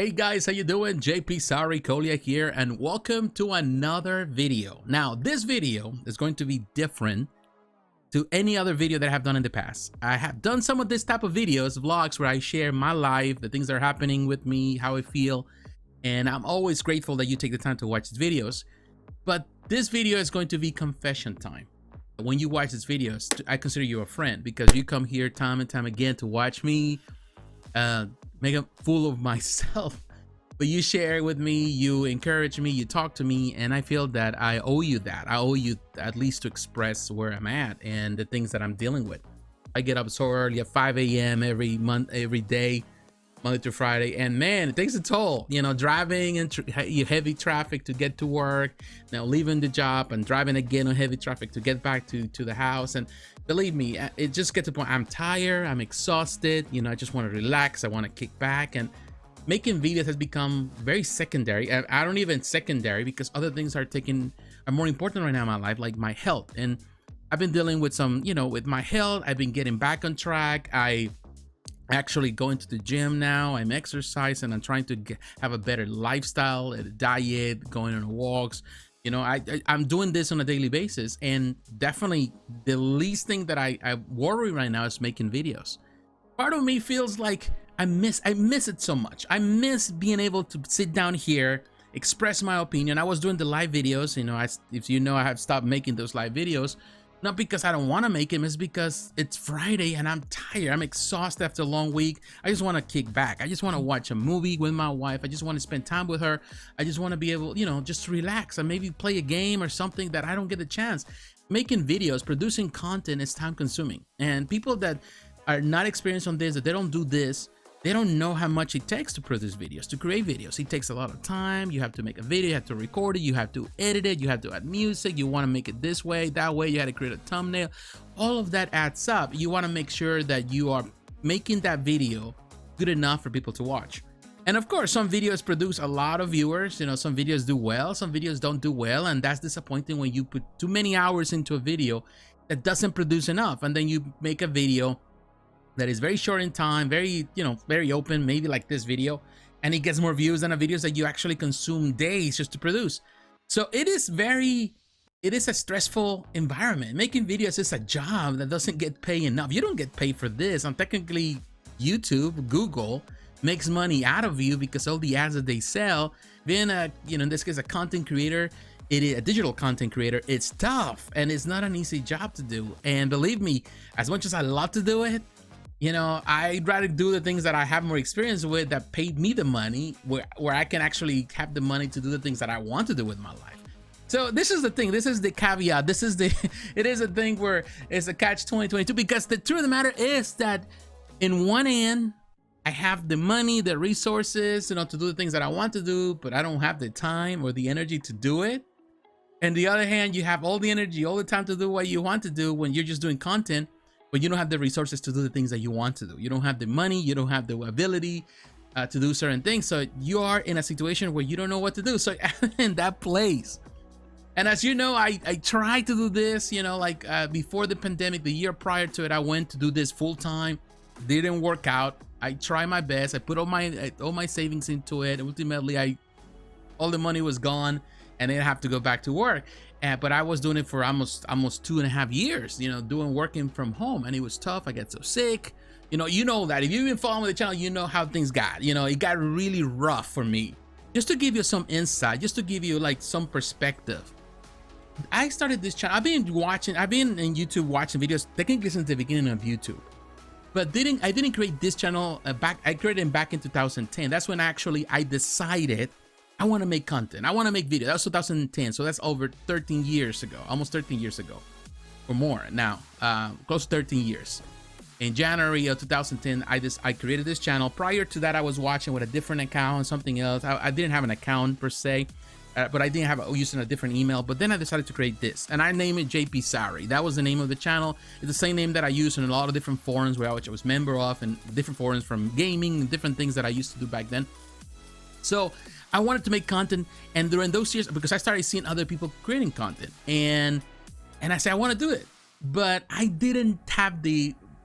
Hey guys, how you doing? jpsarrireviews here, and welcome to another video. Now, this video is going to be different to any other video that I have done in the past. I have done some of this type of videos, vlogs, where I share my life, the things that are happening with me, how I feel, and I'm always grateful that you take the time to watch these videos. But this video is going to be confession time. When you watch these videos, I consider you a friend because you come here time and time again to watch me make a fool of myself, but you share with me, you encourage me, you talk to me, and I feel that I owe you that. I owe you at least to express where I'm at and the things that I'm dealing with. I get up so early at 5 a.m. every day, Monday through Friday, and man, it takes a toll. You know, driving in heavy traffic to get to work, now leaving the job and driving again on heavy traffic to get back to the house. And believe me, it just gets to the point I'm tired, I'm exhausted, you know, I just want to relax, I want to kick back. And making videos has become very secondary. I don't even secondary because other things are more important right now in my life, like my health. And I've been dealing with some, you know, with my health. I've been getting back on track. I actually going to the gym now. I'm exercising. I'm trying to have a better lifestyle, a diet, going on walks. You know, I'm doing this on a daily basis, and definitely the least thing that I worry right now is making videos. Part of me feels like I miss it so much. I miss being able to sit down here, express my opinion. I was doing the live videos, you know, if you know, I have stopped making those live videos. Not because I don't want to make them, it's because it's Friday and I'm tired. I'm exhausted after a long week. I just want to kick back. I just want to watch a movie with my wife. I just want to spend time with her. I just want to be able, you know, just relax and maybe play a game or something that I don't get a chance. Making videos, producing content is time consuming. And people that are not experienced on this, that they don't do this, they don't know how much it takes to produce videos, to create videos. It takes a lot of time. You have to make a video, you have to record it, you have to edit it, you have to add music, you want to make it this way, that way, you had to create a thumbnail. All of that adds up. You want to make sure that you are making that video good enough for people to watch. And of course, some videos produce a lot of viewers. You know, some videos do well, some videos don't do well, and that's disappointing when you put too many hours into a video that doesn't produce enough, and then you make a video that is very short in time, very, you know, very open, maybe like this video, and it gets more views than the videos that you actually consume days just to produce. So it is a stressful environment. Making videos is a job that doesn't get paid enough. You don't get paid for this, and technically YouTube, Google makes money out of you because all the ads that they sell. Being a, you know, in this case, a content creator, a digital content creator, it's tough and it's not an easy job to do. And believe me, as much as I love to do it, you know, I'd rather do the things that I have more experience with, that paid me the money, where I can actually have the money to do the things that I want to do with my life. So this is the thing, this is the caveat, this is the, it is a thing where it's a catch 2022, because the truth of the matter is that in one end, I have the money, the resources, you know, to do the things that I want to do, but I don't have the time or the energy to do it. And the other hand, you have all the energy, all the time to do what you want to do when you're just doing content, but you don't have the resources to do the things that you want to do. You don't have the money, you don't have the ability to do certain things. So you are in a situation where you don't know what to do. So in that place. And as you know, I tried to do this, you know, like before the pandemic, the year prior to it, I went to do this full time. Didn't work out. I tried my best. I put all my savings into it. Ultimately, all the money was gone, and then I have to go back to work. But I was doing it for almost 2.5 years, you know, working from home, and it was tough. I got so sick, you know that if you've been following the channel, you know how things got, you know, it got really rough for me. Just to give you some insight, just to give you like some perspective, I started this channel. I've been in YouTube watching videos technically since the beginning of YouTube, but I didn't create this channel I created it back in 2010. That's when I decided I want to make content. I want to make videos. That was 2010. So that's over 13 years ago, almost 13 years ago or more now, close to 13 years. In January of 2010, I created this channel. Prior to that, I was watching with a different account, something else. I didn't have an account per se, but I didn't have using a different email. But then I decided to create this, and I named it jpsarri. That was the name of the channel. It's the same name that I used in a lot of different forums where I was member of, and different forums from gaming and different things that I used to do back then. So I wanted to make content, and during those years, because I started seeing other people creating content, and I said I want to do it, but I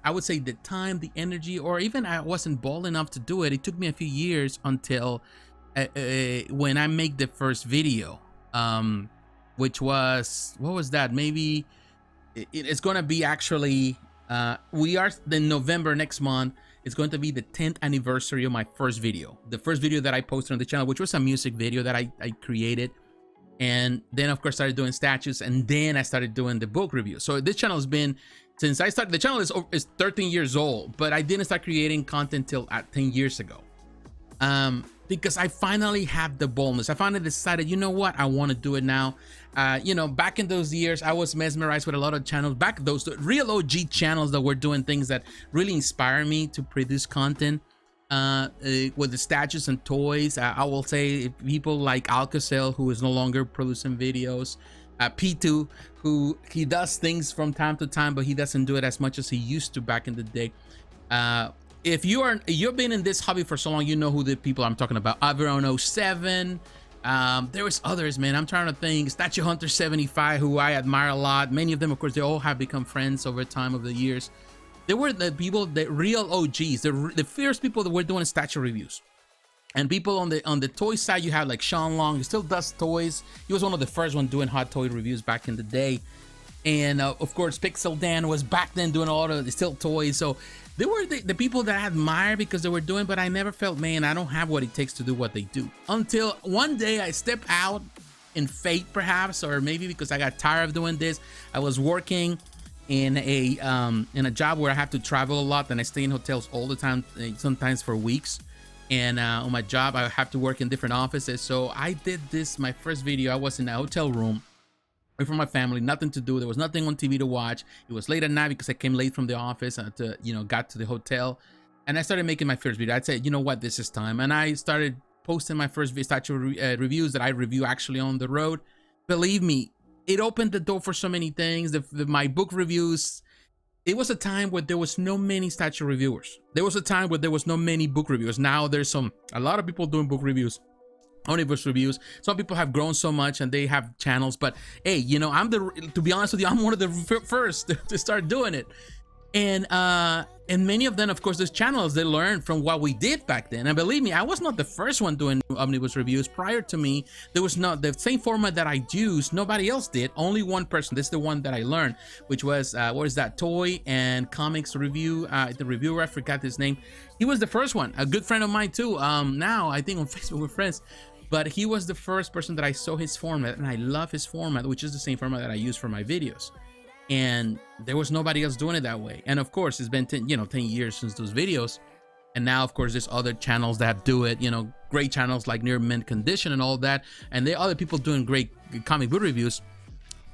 I would say the time, the energy, or even I wasn't bold enough to do it. It took me a few years until when I make the first video, which was, what was that? Maybe it's going to be actually, we are in November next month. It's going to be the 10th anniversary of my first video. The first video that I posted on the channel, which was a music video that I created. And then of course started doing statues, and then I started doing the book review. So this channel has been, since I started, the channel is 13 years old, but I didn't start creating content till 10 years ago. Because I finally have the boldness. I finally decided, you know what, I want to do it now. You know, back in those years, I was mesmerized with a lot of channels, back those real OG channels that were doing things that really inspire me to produce content. With the statues and toys, I will say people like Alcacel, who is no longer producing videos, P2, who he does things from time to time, but he doesn't do it as much as he used to back in the day. If you've been in this hobby for so long, you know who the people I'm talking about. Averon07. There was others, man. I'm trying to think. Statue Hunter 75, who I admire a lot. Many of them, of course, they all have become friends over time of the years. They were the people, the real OGs, the first people that were doing statue reviews. And people on the toy side, you have like Sean Long, who still does toys. He was one of the first ones doing hot toy reviews back in the day. And of course, Pixel Dan was back then doing all of the still toys. So they were the people that I admire because they were doing, but I never felt, man, I don't have what it takes to do what they do. Until one day I stepped out in fate, perhaps, or maybe because I got tired of doing this. I was working in a job where I have to travel a lot, and I stay in hotels all the time, sometimes for weeks. And on my job, I have to work in different offices. So I did this, my first video. I was in a hotel room away from my family, nothing to do. There was nothing on TV to watch. It was late at night because I came late from the office to, you know, got to the hotel, and I started making my first video. I'd say, you know what, this is time. And I started posting my first statue reviews that I review actually on the road. Believe me, it opened the door for so many things. My book reviews, it was a time where there was no many statue reviewers. There was a time where there was no many book reviewers. Now there's a lot of people doing book reviews, omnibus reviews. Some people have grown so much and they have channels, but hey, you know, to be honest with you, I'm one of the first to start doing it. And many of them, of course, those channels, they learned from what we did back then. And believe me, I was not the first one doing omnibus reviews. Prior to me, there was not the same format that I used. Nobody else did. Only one person. This is the one that I learned, which was what is that, toy and comics review. The reviewer, I forgot his name. He was the first one. A good friend of mine too. Now I think on Facebook we're friends. But he was the first person that I saw his format, and I love his format, which is the same format that I use for my videos. And there was nobody else doing it that way. And of course, it's been 10 years since those videos. And now, of course, there's other channels that do it, you know, great channels like Near Mint Condition and all that. And there are other people doing great comic book reviews.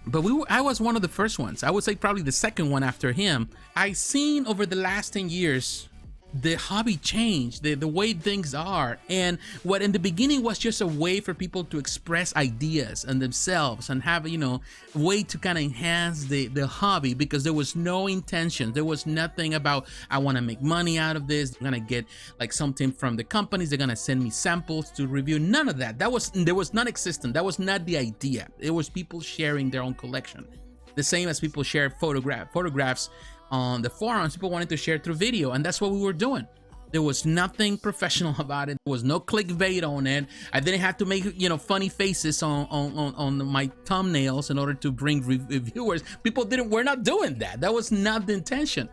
But I was one of the first ones. I would say probably the second one after him. I seen over the last 10 years, the hobby changed, the way things are. And what in the beginning was just a way for people to express ideas and themselves and have, you know, a way to kind of enhance the hobby, because there was no intention. There was nothing about, I want to make money out of this. I'm going to get like something from the companies. They're going to send me samples to review. None of that. There was non-existent. That was not the idea. It was people sharing their own collection. The same as people share photographs on the forums. People wanted to share through video, and that's what we were doing. There was nothing professional about it. There was no clickbait on it. I didn't have to make, you know, funny faces on my thumbnails in order to bring reviewers. People were not doing that. That was not the intention.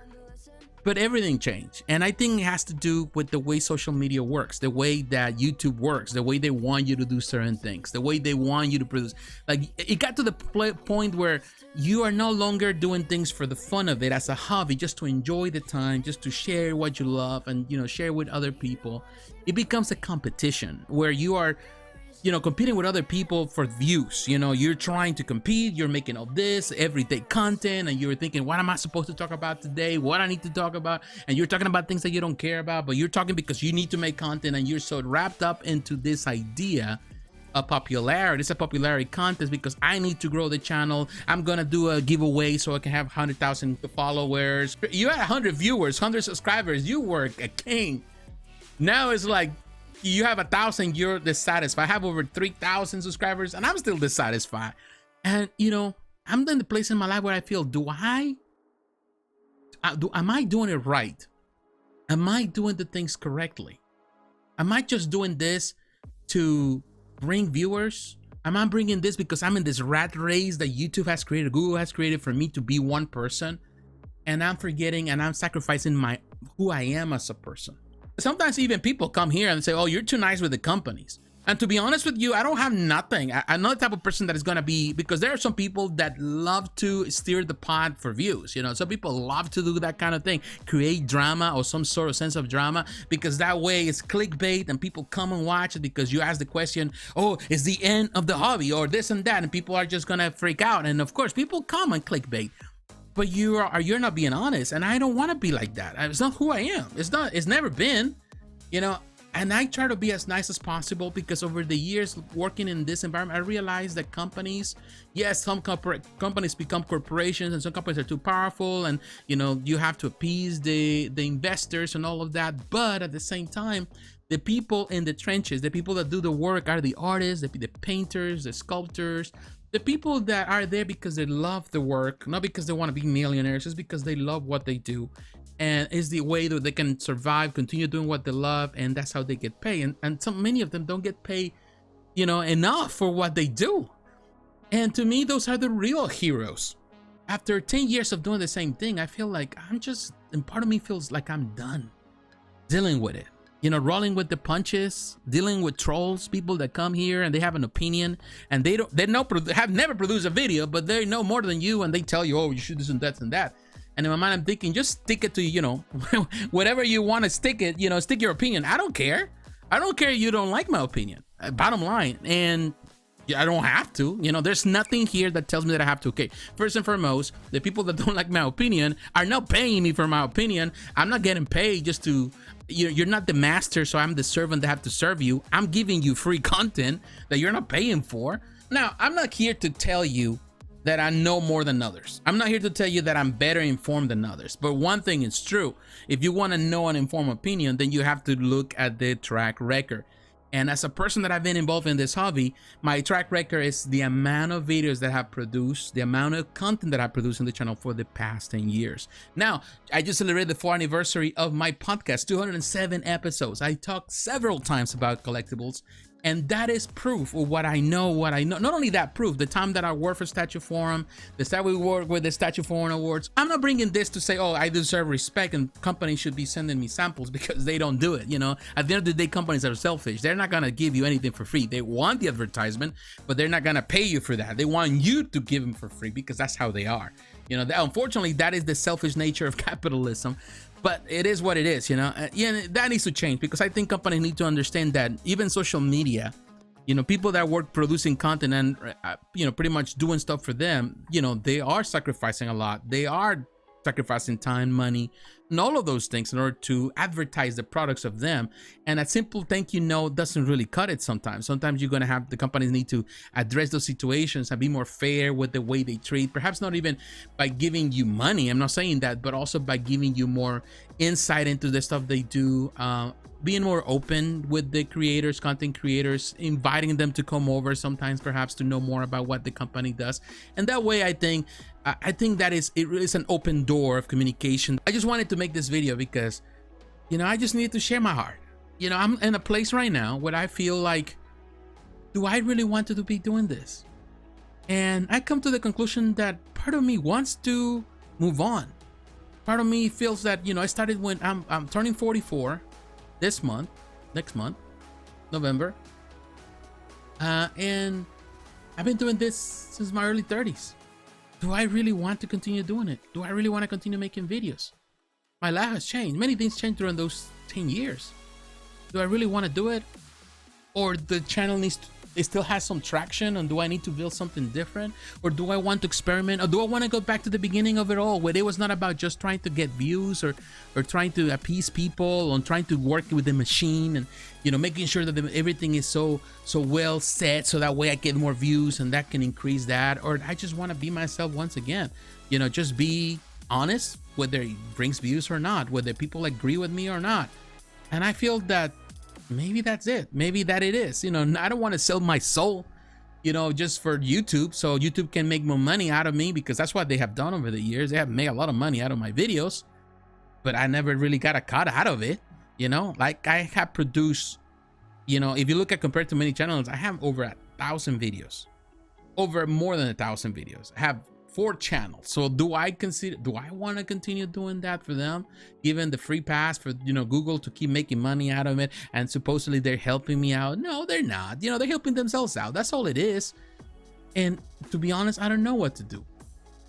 But everything changed, and I think it has to do with the way social media works, the way that YouTube works, the way they want you to do certain things, the way they want you to produce. Like, it got to the point where you are no longer doing things for the fun of it as a hobby, just to enjoy the time, just to share what you love and, you know, share with other people. It becomes a competition where you are, you know, competing with other people for views. You know, you're trying to compete, you're making all this everyday content, and you're thinking, what am I supposed to talk about today? What I need to talk about? And you're talking about things that you don't care about, but you're talking because you need to make content, and you're so wrapped up into this idea of popularity. It's a popularity contest because I need to grow the channel. I'm gonna do a giveaway so I can have 100,000 followers. You had 100 viewers, 100 subscribers, you were a king. Now it's like, you have 1,000, you're dissatisfied. I have over 3,000 subscribers and I'm still dissatisfied. And, you know, I'm in the place in my life where I feel, do I am I doing it right? Am I doing the things correctly? Am I just doing this to bring viewers? Am I bringing this because I'm in this rat race that YouTube has created, Google has created for me to be one person, and I'm forgetting and I'm sacrificing who I am as a person? Sometimes even people come here and say, oh, you're too nice with the companies. And to be honest with you, I don't have nothing. I'm not the type of person that is going to be, because there are some people that love to steer the pot for views. You know, some people love to do that kind of thing, create drama or some sort of sense of drama, because that way it's clickbait and people come and watch it because you ask the question, oh, it's the end of the hobby or this and that. And people are just going to freak out. And of course, people come and clickbait. But you're not being honest, and I don't want to be like that. It's not who I am. It's never been, you know. And I try to be as nice as possible, because over the years working in this environment, I realized that companies, yes, some companies become corporations, and some companies are too powerful, and you know, you have to appease the investors and all of that. But at the same time, the people in the trenches, the people that do the work, are the artists, the painters, the sculptors, the people that are there because they love the work, not because they want to be millionaires, just because they love what they do. And it's the way that they can survive, continue doing what they love, and that's how they get paid. And so many of them don't get paid, you know, enough for what they do. And to me, those are the real heroes. After 10 years of doing the same thing, I feel like and part of me feels like I'm done dealing with it. You know, rolling with the punches, dealing with trolls, people that come here and they have an opinion, and they have never produced a video, but they know more than you, and they tell you, oh, you should do this and that and that. And in my mind, I'm thinking, just stick it to, you know, whatever you want to stick it, you know, stick your opinion. I don't care. I don't care you don't like my opinion. Bottom line. And I don't have to, you know, there's nothing here that tells me that I have to. Okay, first and foremost, the people that don't like my opinion are not paying me for my opinion. I'm not getting paid just to, you're not the master, so I'm the servant that have to serve you. I'm giving you free content that you're not paying for. Now, I'm not here to tell you that I know more than others. I'm not here to tell you that I'm better informed than others. But one thing is true. If you want to know an informed opinion, then you have to look at the track record. And as a person that I've been involved in this hobby, my track record is the amount of videos that I have produced, the amount of content that I produced on the channel for the past 10 years. Now, I just celebrated the 4th anniversary of my podcast, 207 episodes. I talked several times about collectibles, and that is proof of what I know, Not only that proof, the time that I worked for Statue Forum, the time we work with the Statue Forum Awards. I'm not bringing this to say, oh, I deserve respect and companies should be sending me samples, because they don't do it, you know. At the end of the day, companies are selfish. They're not gonna give you anything for free. They want the advertisement, but they're not gonna pay you for that. They want you to give them for free, because that's how they are. You know, unfortunately, that is the selfish nature of capitalism. But it is what it is, you know. Yeah, that needs to change, because I think companies need to understand that even social media, you know, people that work producing content and, you know, pretty much doing stuff for them, you know, they are sacrificing a lot. They are sacrificing time, money, and all of those things in order to advertise the products of them. And a simple thank you note doesn't really cut it sometimes. Sometimes you're going to have, the companies need to address those situations and be more fair with the way they treat, perhaps not even by giving you money, I'm not saying that, but also by giving you more insight into the stuff they do, being more open with the creators, content creators, inviting them to come over sometimes, perhaps to know more about what the company does. And that way, I think that it is an open door of communication. I just wanted to make this video because, you know, I just needed to share my heart. You know, I'm in a place right now where I feel like, do I really want to be doing this? And I come to the conclusion that part of me wants to move on. Part of me feels that, you know, I started when I'm turning 44 this month, next month, November. And I've been doing this since my early 30s. Do I really want to continue doing it? Do I really want to continue making videos? My life has changed. Many things changed during those 10 years. Do I really want to do it? Or the channel it still has some traction, and do I need to build something different? Or do I want to experiment? Or do I want to go back to the beginning of it all, where it was not about just trying to get views or trying to appease people, or trying to work with the machine and, you know, making sure that everything is so well set, so that way I get more views and that can increase that? Or I just want to be myself once again, you know, just be honest, whether it brings views or not, whether people agree with me or not. And I feel that maybe that's it. Maybe that it is. You know, I don't want to sell my soul, you know, just for YouTube, so YouTube can make more money out of me, because that's what they have done over the years. They have made a lot of money out of my videos. but I never really got a cut out of it. You know, like I have produced, you know, if you look at compared to many channels, I have over 1,000 videos, over more than 1,000 videos. I have 4 channels. So do I want to continue doing that for them, given the free pass for, you know, Google to keep making money out of it, and supposedly they're helping me out? No, they're not. You know, they're helping themselves out. That's all it is. And to be honest, I don't know what to do.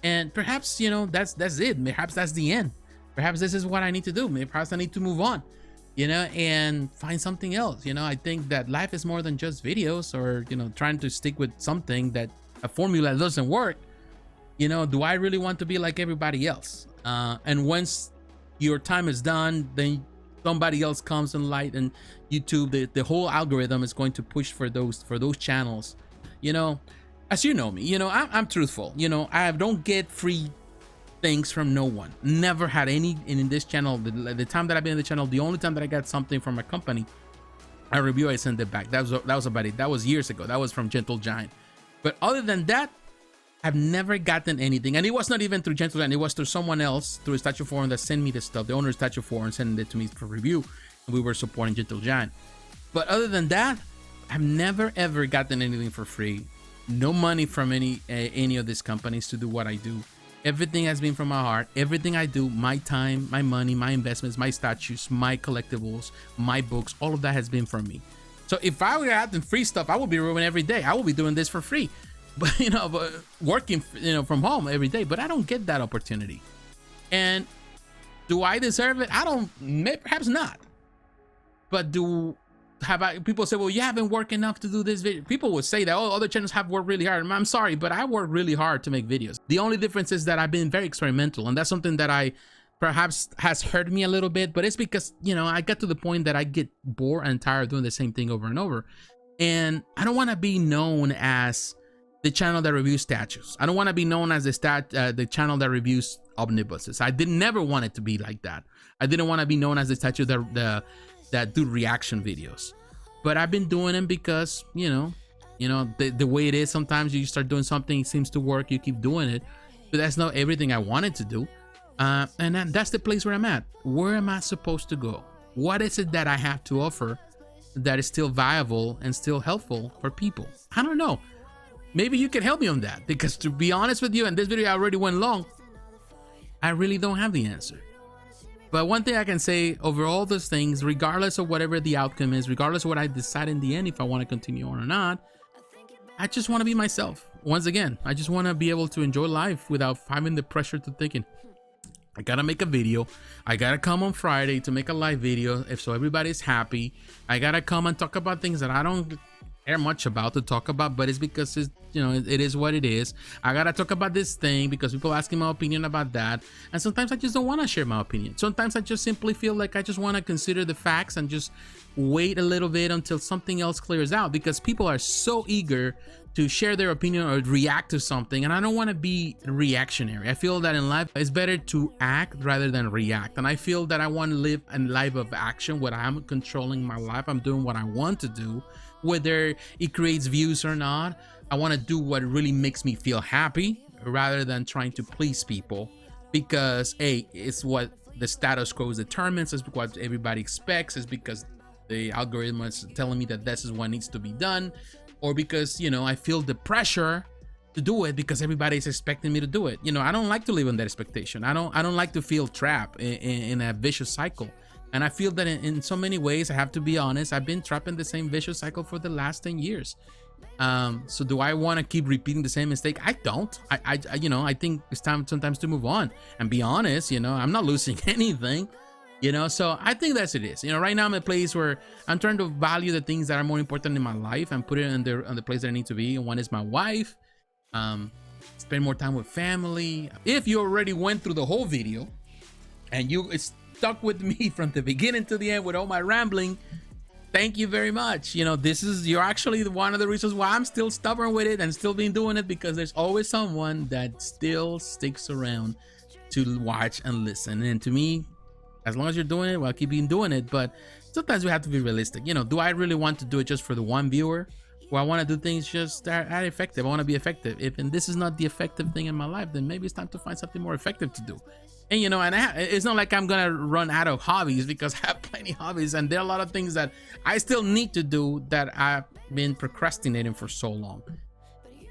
And perhaps, you know, that's it. Perhaps that's the end. Perhaps this is what I need to do. Maybe perhaps I need to move on, you know, and find something else. You know, I think that life is more than just videos, or, you know, trying to stick with something that a formula doesn't work. You know, do I really want to be like everybody else? And once your time is done, then somebody else comes in light, and YouTube, the whole algorithm is going to push for those channels. You know, as you know me, you know, I'm truthful. You know, I don't get free things from no one. Never had any in this channel. The time that I've been in the channel, the only time that I got something from a company, a review, I sent it back. That was about it. That was years ago. That was from Gentle Giant. But other than that, I've never gotten anything, and it was not even through Gentle Giant. It was through someone else, through a statue forum, that sent me the stuff. The owner of statue forum sent it to me for review, and we were supporting Gentle Giant. But other than that, I've never ever gotten anything for free. No money from any of these companies to do what I do. Everything has been from my heart. Everything I do, my time, my money, my investments, my statues, my collectibles, my books, all of that has been from me. So if I were having free stuff, I would be ruining every day. I would be doing this for free. But, you know, but working, you know, from home every day. But I don't get that opportunity. And do I deserve it? I don't, perhaps not. But people say, well, you haven't worked enough to do this video. People would say that, oh, other channels have worked really hard. I'm sorry, but I work really hard to make videos. The only difference is that I've been very experimental, and that's something that I perhaps has hurt me a little bit, but it's because, you know, I got to the point that I get bored and tired of doing the same thing over and over. And I don't want to be known as the channel that reviews statues. I don't want to be known as the channel that reviews omnibuses. I never want it to be like that. I didn't want to be known as the statue that do reaction videos. But I've been doing them because, you know, the way it is. Sometimes you start doing something, it seems to work, you keep doing it. But that's not everything I wanted to do. And that's the place where I'm at. Where am I supposed to go? What is it that I have to offer that is still viable and still helpful for people? I don't know. Maybe you can help me on that, because to be honest with you, and this video I already went long, I really don't have the answer. But one thing I can say, over all those things, regardless of whatever the outcome is, regardless of what I decide in the end, if I want to continue on or not, I just want to be myself. Once again, I just want to be able to enjoy life without having the pressure to thinking, I gotta make a video, I gotta come on Friday to make a live video if so everybody's happy, I gotta come and talk about things that I don't care much about to talk about, but it's because it's, you know, it is what it is. I gotta talk about this thing because people asking my opinion about that, and sometimes I just don't want to share my opinion. Sometimes I just simply feel like I just want to consider the facts and just wait a little bit until something else clears out, because people are so eager to share their opinion or react to something, and I don't want to be reactionary. I feel that in life it's better to act rather than react, and I feel that I want to live a life of action where I'm controlling my life. I'm doing what I want to do, whether it creates views or not. I want to do what really makes me feel happy rather than trying to please people, because it's what the status quo determines, it's what everybody expects, it's because the algorithm is telling me that this is what needs to be done, or because, you know, I feel the pressure to do it because everybody's expecting me to do it. You know, I don't like to live on that expectation. I don't like to feel trapped in a vicious cycle. And I feel that in so many ways, I have to be honest, I've been trapped in the same vicious cycle for the last 10 years. So do I want to keep repeating the same mistake? I don't. You know, I think it's time sometimes to move on and be honest. You know, I'm not losing anything, you know, so I think that's it is. You know, right now I'm at a place where I'm trying to value the things that are more important in my life and put it in the place that I need to be. And one is my wife. Spend more time with family. If you already went through the whole video and you stuck with me from the beginning to the end with all my rambling, thank you very much. You know, you're actually one of the reasons why I'm still stubborn with it and still been doing it, because there's always someone that still sticks around to watch and listen. And to me, as long as you're doing it, well, keep doing it. But sometimes we have to be realistic. You know, do I really want to do it just for the one viewer? Or I want to do things just that are effective. I want to be effective. And this is not the effective thing in my life, then maybe it's time to find something more effective to do. And you know, and it's not like I'm gonna run out of hobbies, because I have plenty of hobbies, and there are a lot of things that I still need to do that I've been procrastinating for so long.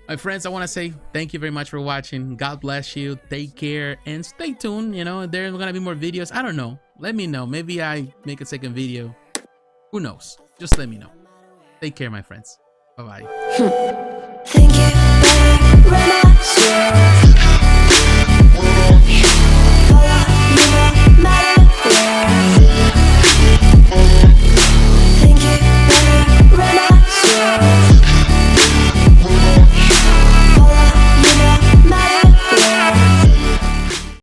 My friends, I want to say thank you very much for watching. God bless you. Take care and stay tuned. You know, there's gonna be more videos. I don't know. Let me know. Maybe I make a second video. Who knows? Just let me know. Take care, my friends. Bye bye.